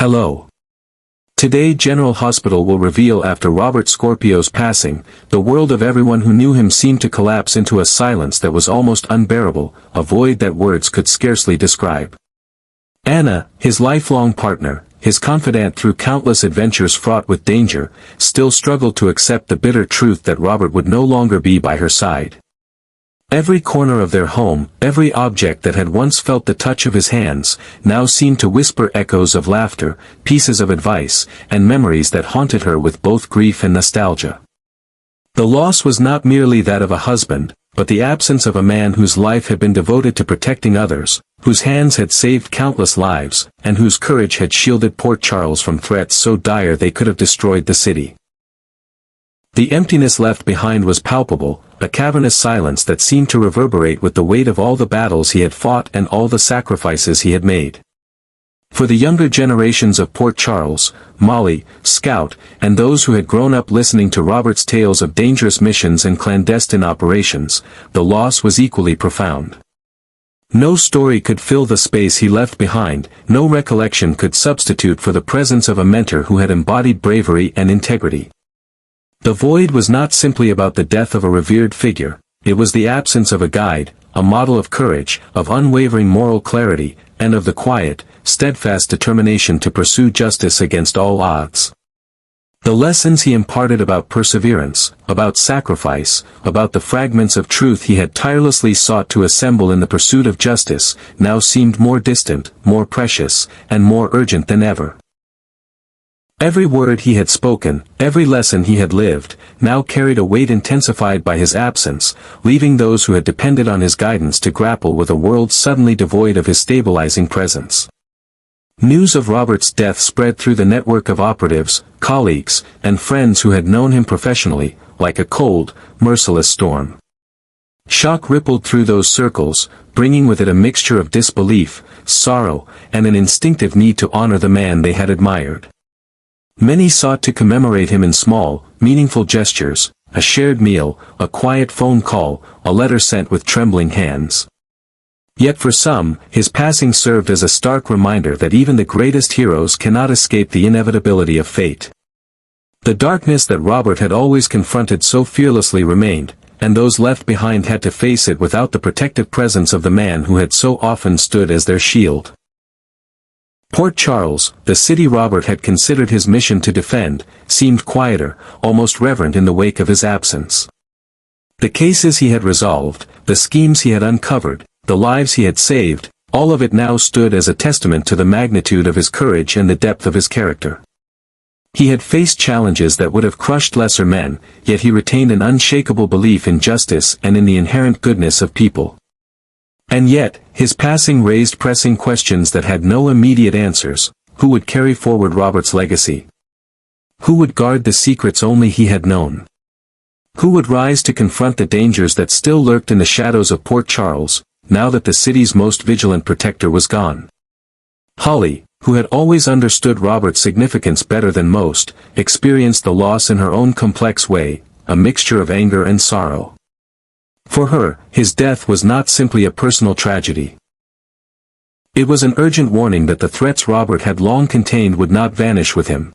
Hello. Today General Hospital will reveal after Robert Scorpio's passing, the world of everyone who knew him seemed to collapse into a silence that was almost unbearable, a void that words could scarcely describe. Anna, his lifelong partner, his confidant through countless adventures fraught with danger, still struggled to accept the bitter truth that Robert would no longer be by her side. Every corner of their home, every object that had once felt the touch of his hands, now seemed to whisper echoes of laughter, pieces of advice, and memories that haunted her with both grief and nostalgia. The loss was not merely that of a husband, but the absence of a man whose life had been devoted to protecting others, whose hands had saved countless lives, and whose courage had shielded Port Charles from threats so dire they could have destroyed the city. The emptiness left behind was palpable, a cavernous silence that seemed to reverberate with the weight of all the battles he had fought and all the sacrifices he had made. For the younger generations of Port Charles, Molly, Scout, and those who had grown up listening to Robert's tales of dangerous missions and clandestine operations, the loss was equally profound. No story could fill the space he left behind, no recollection could substitute for the presence of a mentor who had embodied bravery and integrity. The void was not simply about the death of a revered figure, it was the absence of a guide, a model of courage, of unwavering moral clarity, and of the quiet, steadfast determination to pursue justice against all odds. The lessons he imparted about perseverance, about sacrifice, about the fragments of truth he had tirelessly sought to assemble in the pursuit of justice, now seemed more distant, more precious, and more urgent than ever. Every word he had spoken, every lesson he had lived, now carried a weight intensified by his absence, leaving those who had depended on his guidance to grapple with a world suddenly devoid of his stabilizing presence. News of Robert's death spread through the network of operatives, colleagues, and friends who had known him professionally, like a cold, merciless storm. Shock rippled through those circles, bringing with it a mixture of disbelief, sorrow, and an instinctive need to honor the man they had admired. Many sought to commemorate him in small, meaningful gestures, a shared meal, a quiet phone call, a letter sent with trembling hands. Yet for some, his passing served as a stark reminder that even the greatest heroes cannot escape the inevitability of fate. The darkness that Robert had always confronted so fearlessly remained, and those left behind had to face it without the protective presence of the man who had so often stood as their shield. Port Charles, the city Robert had considered his mission to defend, seemed quieter, almost reverent in the wake of his absence. The cases he had resolved, the schemes he had uncovered, the lives he had saved, all of it now stood as a testament to the magnitude of his courage and the depth of his character. He had faced challenges that would have crushed lesser men, yet he retained an unshakable belief in justice and in the inherent goodness of people. And yet, his passing raised pressing questions that had no immediate answers. Who would carry forward Robert's legacy? Who would guard the secrets only he had known? Who would rise to confront the dangers that still lurked in the shadows of Port Charles, now that the city's most vigilant protector was gone? Holly, who had always understood Robert's significance better than most, experienced the loss in her own complex way, a mixture of anger and sorrow. For her, his death was not simply a personal tragedy. It was an urgent warning that the threats Robert had long contained would not vanish with him.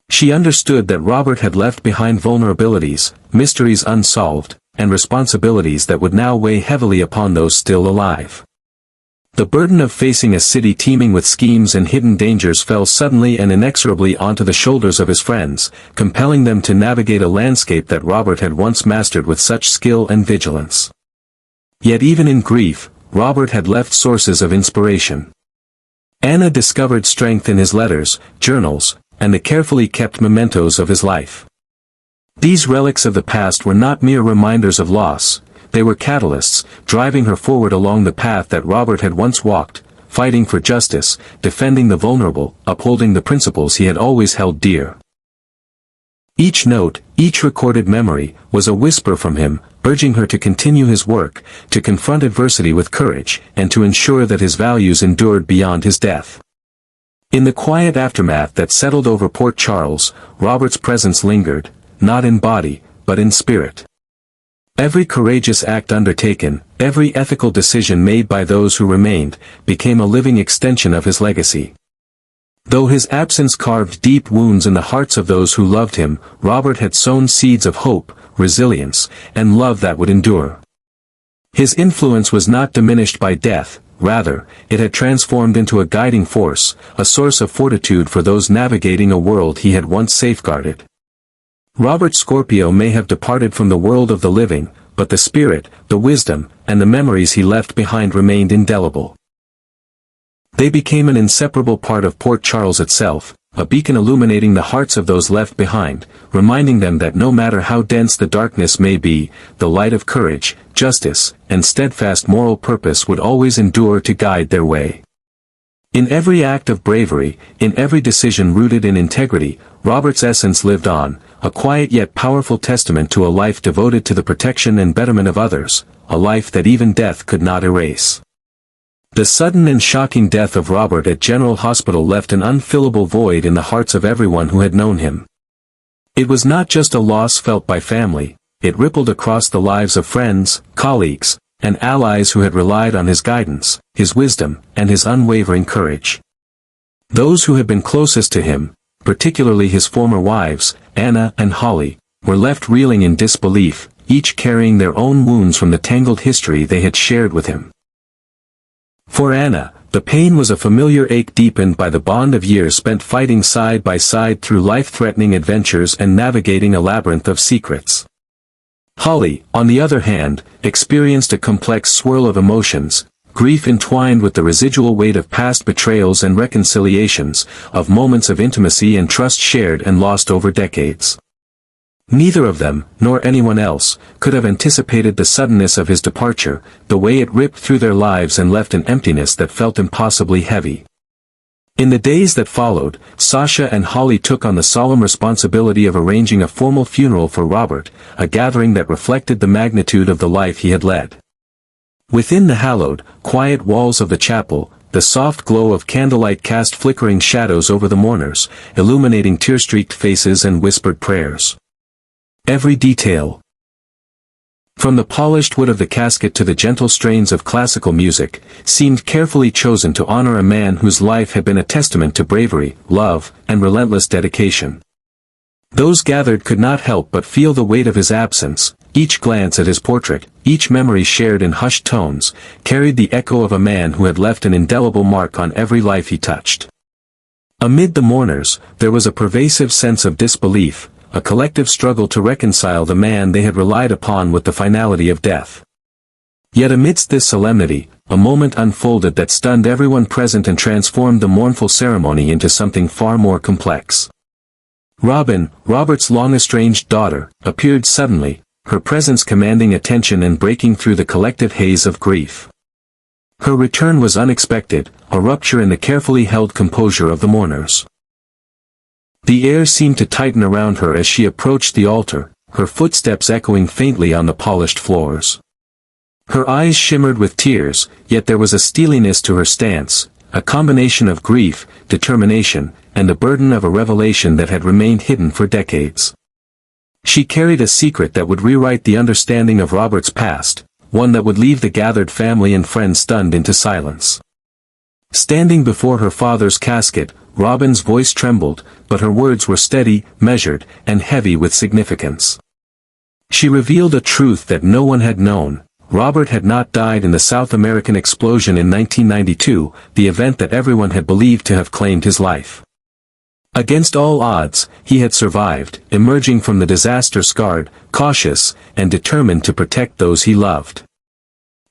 She understood that Robert had left behind vulnerabilities, mysteries unsolved, and responsibilities that would now weigh heavily upon those still alive. The burden of facing a city teeming with schemes and hidden dangers fell suddenly and inexorably onto the shoulders of his friends, compelling them to navigate a landscape that Robert had once mastered with such skill and vigilance. Yet even in grief, Robert had left sources of inspiration. Anna discovered strength in his letters, journals, and the carefully kept mementos of his life. These relics of the past were not mere reminders of loss. They were catalysts, driving her forward along the path that Robert had once walked, fighting for justice, defending the vulnerable, upholding the principles he had always held dear. Each note, each recorded memory, was a whisper from him, urging her to continue his work, to confront adversity with courage, and to ensure that his values endured beyond his death. In the quiet aftermath that settled over Port Charles, Robert's presence lingered, not in body, but in spirit. Every courageous act undertaken, every ethical decision made by those who remained, became a living extension of his legacy. Though his absence carved deep wounds in the hearts of those who loved him, Robert had sown seeds of hope, resilience, and love that would endure. His influence was not diminished by death, rather, it had transformed into a guiding force, a source of fortitude for those navigating a world he had once safeguarded. Robert Scorpio may have departed from the world of the living, but the spirit, the wisdom, and the memories he left behind remained indelible. They became an inseparable part of Port Charles itself, a beacon illuminating the hearts of those left behind, reminding them that no matter how dense the darkness may be, the light of courage, justice, and steadfast moral purpose would always endure to guide their way. In every act of bravery, in every decision rooted in integrity, Robert's essence lived on, a quiet yet powerful testament to a life devoted to the protection and betterment of others, a life that even death could not erase. The sudden and shocking death of Robert at General Hospital left an unfillable void in the hearts of everyone who had known him. It was not just a loss felt by family, it rippled across the lives of friends, colleagues, and allies who had relied on his guidance, his wisdom, and his unwavering courage. Those who had been closest to him, particularly his former wives, Anna and Holly, were left reeling in disbelief, each carrying their own wounds from the tangled history they had shared with him. For Anna, the pain was a familiar ache deepened by the bond of years spent fighting side by side through life-threatening adventures and navigating a labyrinth of secrets. Holly, on the other hand, experienced a complex swirl of emotions, grief entwined with the residual weight of past betrayals and reconciliations, of moments of intimacy and trust shared and lost over decades. Neither of them, nor anyone else, could have anticipated the suddenness of his departure, the way it ripped through their lives and left an emptiness that felt impossibly heavy. In the days that followed, Sasha and Holly took on the solemn responsibility of arranging a formal funeral for Robert, a gathering that reflected the magnitude of the life he had led. Within the hallowed, quiet walls of the chapel, the soft glow of candlelight cast flickering shadows over the mourners, illuminating tear-streaked faces and whispered prayers. Every detail, from the polished wood of the casket to the gentle strains of classical music, seemed carefully chosen to honor a man whose life had been a testament to bravery, love, and relentless dedication. Those gathered could not help but feel the weight of his absence. Each glance at his portrait, each memory shared in hushed tones, carried the echo of a man who had left an indelible mark on every life he touched. Amid the mourners, there was a pervasive sense of disbelief, a collective struggle to reconcile the man they had relied upon with the finality of death. Yet amidst this solemnity, a moment unfolded that stunned everyone present and transformed the mournful ceremony into something far more complex. Robin, Robert's long-estranged daughter, appeared suddenly, her presence commanding attention and breaking through the collective haze of grief. Her return was unexpected, a rupture in the carefully held composure of the mourners. The air seemed to tighten around her as she approached the altar, her footsteps echoing faintly on the polished floors. Her eyes shimmered with tears, yet there was a steeliness to her stance, a combination of grief, determination, and the burden of a revelation that had remained hidden for decades. She carried a secret that would rewrite the understanding of Robert's past, one that would leave the gathered family and friends stunned into silence. Standing before her father's casket, Robin's voice trembled, but her words were steady, measured, and heavy with significance. She revealed a truth that no one had known. Robert had not died in the South American explosion in 1992, the event that everyone had believed to have claimed his life. Against all odds, he had survived, emerging from the disaster scarred, cautious, and determined to protect those he loved.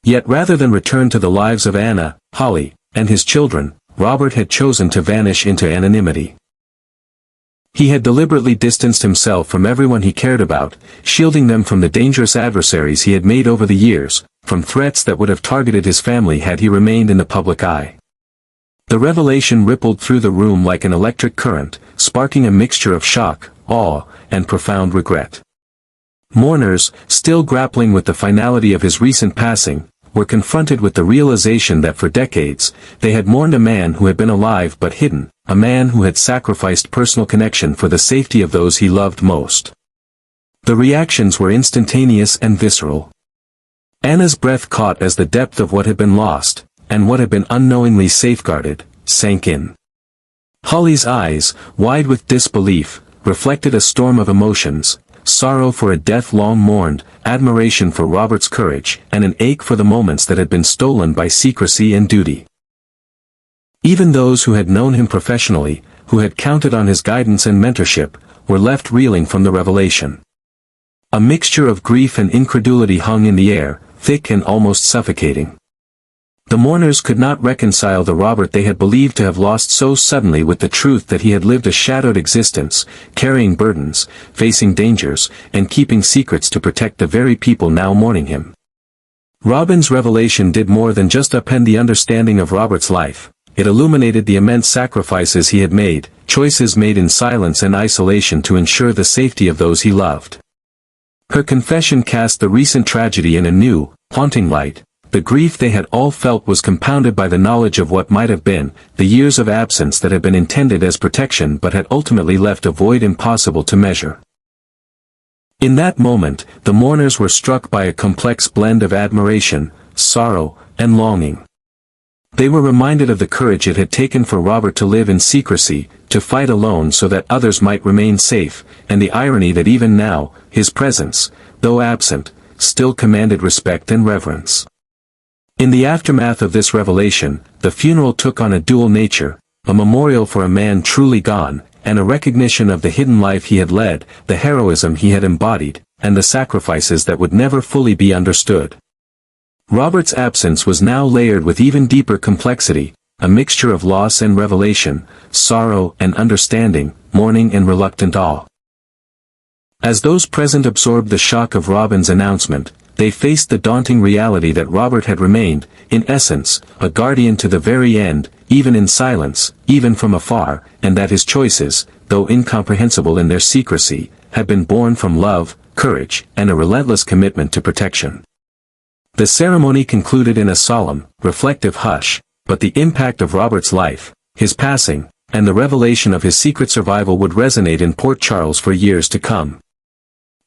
Yet rather than return to the lives of Anna, Holly, and his children, Robert had chosen to vanish into anonymity. He had deliberately distanced himself from everyone he cared about, shielding them from the dangerous adversaries he had made over the years, from threats that would have targeted his family had he remained in the public eye. The revelation rippled through the room like an electric current, sparking a mixture of shock, awe, and profound regret. Mourners, still grappling with the finality of his recent passing, were confronted with the realization that for decades, they had mourned a man who had been alive but hidden, a man who had sacrificed personal connection for the safety of those he loved most. The reactions were instantaneous and visceral. Anna's breath caught as the depth of what had been lost, and what had been unknowingly safeguarded, sank in. Holly's eyes, wide with disbelief, reflected a storm of emotions: sorrow for a death long mourned, admiration for Robert's courage, and an ache for the moments that had been stolen by secrecy and duty. Even those who had known him professionally, who had counted on his guidance and mentorship, were left reeling from the revelation. A mixture of grief and incredulity hung in the air, thick and almost suffocating. The mourners could not reconcile the Robert they had believed to have lost so suddenly with the truth that he had lived a shadowed existence, carrying burdens, facing dangers, and keeping secrets to protect the very people now mourning him. Robin's revelation did more than just upend the understanding of Robert's life. It illuminated the immense sacrifices he had made, choices made in silence and isolation to ensure the safety of those he loved. Her confession cast the recent tragedy in a new, haunting light. The grief they had all felt was compounded by the knowledge of what might have been, the years of absence that had been intended as protection but had ultimately left a void impossible to measure. In that moment, the mourners were struck by a complex blend of admiration, sorrow, and longing. They were reminded of the courage it had taken for Robert to live in secrecy, to fight alone so that others might remain safe, and the irony that even now, his presence, though absent, still commanded respect and reverence. In the aftermath of this revelation, the funeral took on a dual nature: a memorial for a man truly gone, and a recognition of the hidden life he had led, the heroism he had embodied, and the sacrifices that would never fully be understood. Robert's absence was now layered with even deeper complexity, a mixture of loss and revelation, sorrow and understanding, mourning and reluctant awe. As those present absorbed the shock of Robin's announcement, they faced the daunting reality that Robert had remained, in essence, a guardian to the very end, even in silence, even from afar, and that his choices, though incomprehensible in their secrecy, had been born from love, courage, and a relentless commitment to protection. The ceremony concluded in a solemn, reflective hush, but the impact of Robert's life, his passing, and the revelation of his secret survival would resonate in Port Charles for years to come.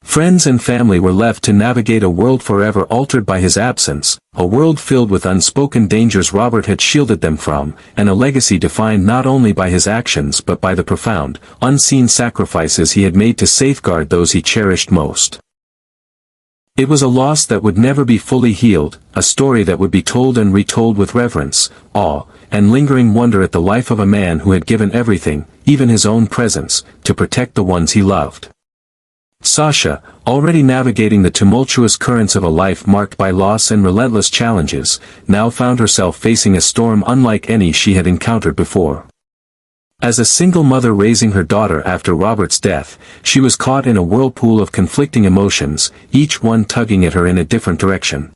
Friends and family were left to navigate a world forever altered by his absence, a world filled with unspoken dangers Robert had shielded them from, and a legacy defined not only by his actions but by the profound, unseen sacrifices he had made to safeguard those he cherished most. It was a loss that would never be fully healed, a story that would be told and retold with reverence, awe, and lingering wonder at the life of a man who had given everything, even his own presence, to protect the ones he loved. Sasha, already navigating the tumultuous currents of a life marked by loss and relentless challenges, now found herself facing a storm unlike any she had encountered before. As a single mother raising her daughter after Robert's death, she was caught in a whirlpool of conflicting emotions, each one tugging at her in a different direction.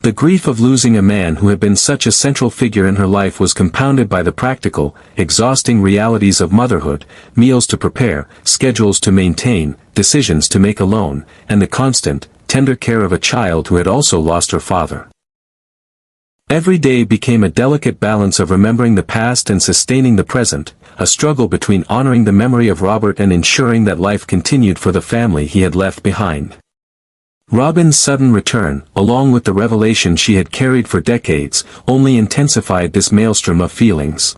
The grief of losing a man who had been such a central figure in her life was compounded by the practical, exhausting realities of motherhood: meals to prepare, schedules to maintain, decisions to make alone, and the constant, tender care of a child who had also lost her father. Every day became a delicate balance of remembering the past and sustaining the present, a struggle between honoring the memory of Robert and ensuring that life continued for the family he had left behind. Robin's sudden return, along with the revelation she had carried for decades, only intensified this maelstrom of feelings.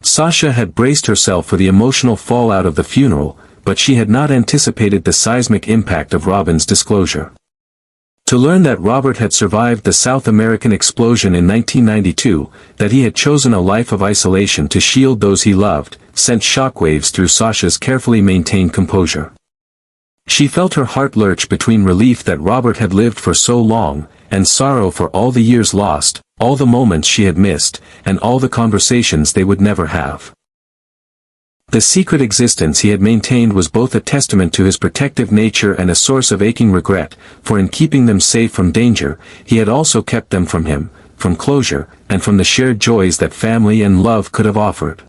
Sasha had braced herself for the emotional fallout of the funeral, but she had not anticipated the seismic impact of Robin's disclosure. To learn that Robert had survived the South American explosion in 1992, that he had chosen a life of isolation to shield those he loved, sent shockwaves through Sasha's carefully maintained composure. She felt her heart lurch between relief that Robert had lived for so long, and sorrow for all the years lost, all the moments she had missed, and all the conversations they would never have. The secret existence he had maintained was both a testament to his protective nature and a source of aching regret, for in keeping them safe from danger, he had also kept them from him, from closure, and from the shared joys that family and love could have offered.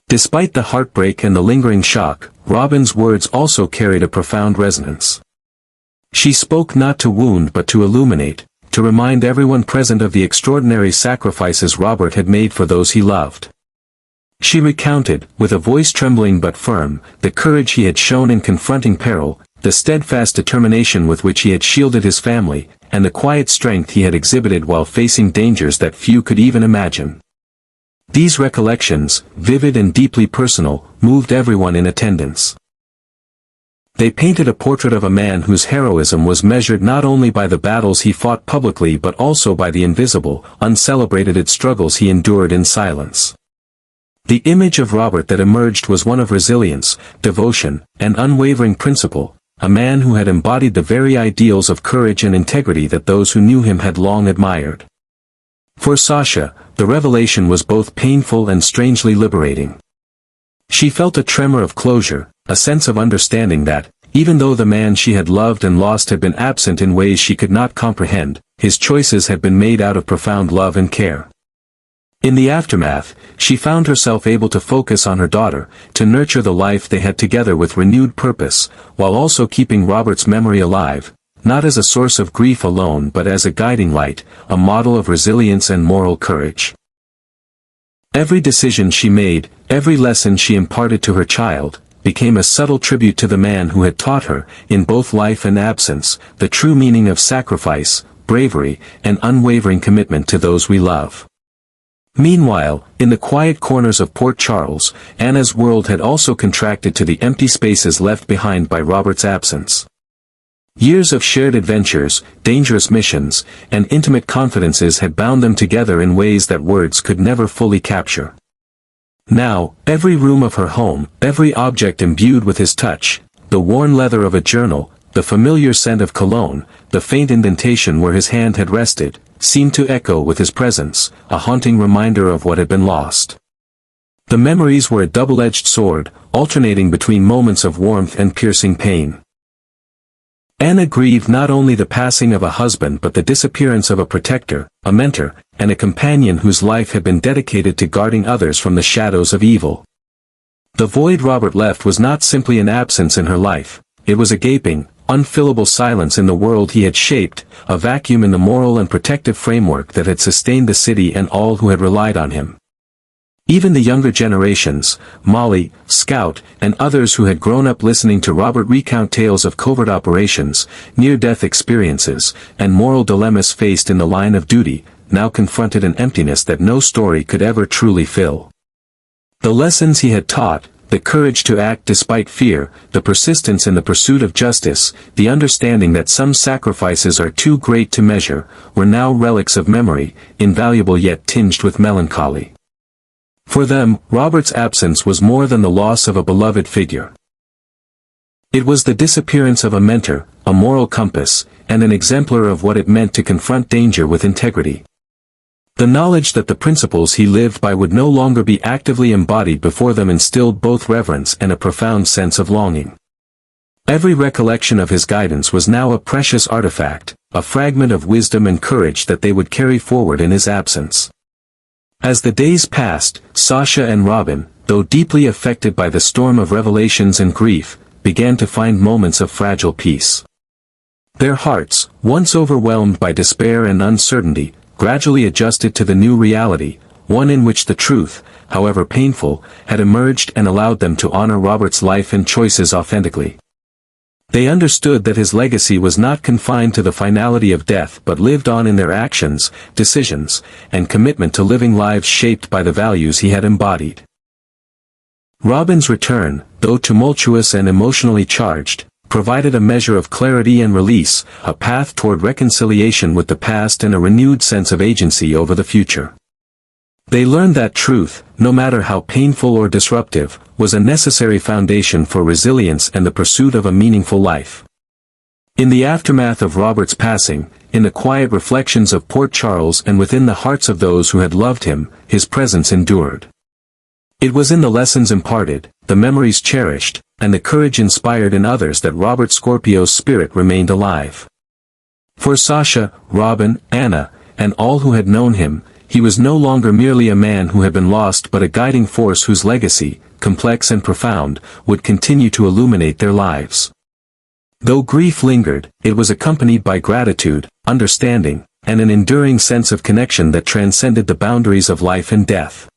Despite the heartbreak and the lingering shock, Robin's words also carried a profound resonance. She spoke not to wound but to illuminate, to remind everyone present of the extraordinary sacrifices Robert had made for those he loved. She recounted, with a voice trembling but firm, the courage he had shown in confronting peril, the steadfast determination with which he had shielded his family, and the quiet strength he had exhibited while facing dangers that few could even imagine. These recollections, vivid and deeply personal, moved everyone in attendance. They painted a portrait of a man whose heroism was measured not only by the battles he fought publicly but also by the invisible, uncelebrated struggles he endured in silence. The image of Robert that emerged was one of resilience, devotion, and unwavering principle, a man who had embodied the very ideals of courage and integrity that those who knew him had long admired. For Sasha, the revelation was both painful and strangely liberating. She felt a tremor of closure, a sense of understanding that, even though the man she had loved and lost had been absent in ways she could not comprehend, his choices had been made out of profound love and care. In the aftermath, she found herself able to focus on her daughter, to nurture the life they had together with renewed purpose, while also keeping Robert's memory alive, not as a source of grief alone but as a guiding light, a model of resilience and moral courage. Every decision she made, every lesson she imparted to her child, became a subtle tribute to the man who had taught her, in both life and absence, the true meaning of sacrifice, bravery, and unwavering commitment to those we love. Meanwhile, in the quiet corners of Port Charles, Anna's world had also contracted to the empty spaces left behind by Robert's absence. Years of shared adventures, dangerous missions, and intimate confidences had bound them together in ways that words could never fully capture. Now, every room of her home, every object imbued with his touch, the worn leather of a journal, the familiar scent of cologne, the faint indentation where his hand had rested, seemed to echo with his presence, a haunting reminder of what had been lost. The memories were a double-edged sword, alternating between moments of warmth and piercing pain. Anna grieved not only the passing of a husband but the disappearance of a protector, a mentor, and a companion whose life had been dedicated to guarding others from the shadows of evil. The void Robert left was not simply an absence in her life, it was a gaping, unfillable silence in the world he had shaped, a vacuum in the moral and protective framework that had sustained the city and all who had relied on him. Even the younger generations, Molly, Scout, and others who had grown up listening to Robert recount tales of covert operations, near-death experiences, and moral dilemmas faced in the line of duty, now confronted an emptiness that no story could ever truly fill. The lessons he had taught, the courage to act despite fear, the persistence in the pursuit of justice, the understanding that some sacrifices are too great to measure, were now relics of memory, invaluable yet tinged with melancholy. For them, Robert's absence was more than the loss of a beloved figure. It was the disappearance of a mentor, a moral compass, and an exemplar of what it meant to confront danger with integrity. The knowledge that the principles he lived by would no longer be actively embodied before them instilled both reverence and a profound sense of longing. Every recollection of his guidance was now a precious artifact, a fragment of wisdom and courage that they would carry forward in his absence. As the days passed, Sasha and Robin, though deeply affected by the storm of revelations and grief, began to find moments of fragile peace. Their hearts, once overwhelmed by despair and uncertainty, gradually adjusted to the new reality, one in which the truth, however painful, had emerged and allowed them to honor Robert's life and choices authentically. They understood that his legacy was not confined to the finality of death but lived on in their actions, decisions, and commitment to living lives shaped by the values he had embodied. Robin's return, though tumultuous and emotionally charged, provided a measure of clarity and release, a path toward reconciliation with the past and a renewed sense of agency over the future. They learned that truth, no matter how painful or disruptive, was a necessary foundation for resilience and the pursuit of a meaningful life. In the aftermath of Robert's passing, in the quiet reflections of Port Charles and within the hearts of those who had loved him, his presence endured. It was in the lessons imparted, the memories cherished, and the courage inspired in others that Robert Scorpio's spirit remained alive. For Sasha, Robin, Anna, and all who had known him, he was no longer merely a man who had been lost but a guiding force whose legacy, complex and profound, would continue to illuminate their lives. Though grief lingered, it was accompanied by gratitude, understanding, and an enduring sense of connection that transcended the boundaries of life and death.